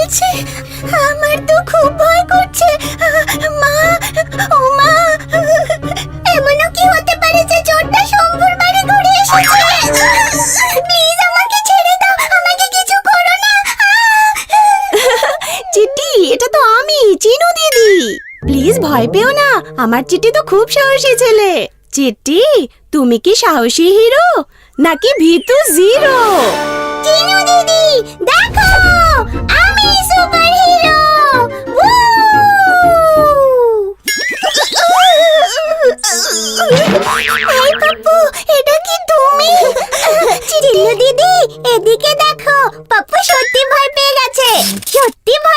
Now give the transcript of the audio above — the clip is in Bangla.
বলছে? আমার তো খুব ভয় করছে। মা, ও মা, এমনও কি হতে পারে যে চোরটা শম্ভুর বাড়ি ঘুরে এসেছে? প্লিজ আমাকে ছেড়ে দাও, আমাকে কিছু করো না। চিটি, এটা তো আমি, চিনু দিদি। প্লিজ ভয় পেও না, আমার চিটি তো খুব সাহসী ছেলে। চিটি, তুমি কি সাহসী হিরো নাকি ভীতু জিরো? চিনু দিদি দেখো, আমি সুপার হিরো। এই পাপ্পু, এটা কি তুমি? চিনু দিদি এদিকে দেখো, পাপ্পু সত্যি ভয় পেয়ে গেছে। সত্যি ভয়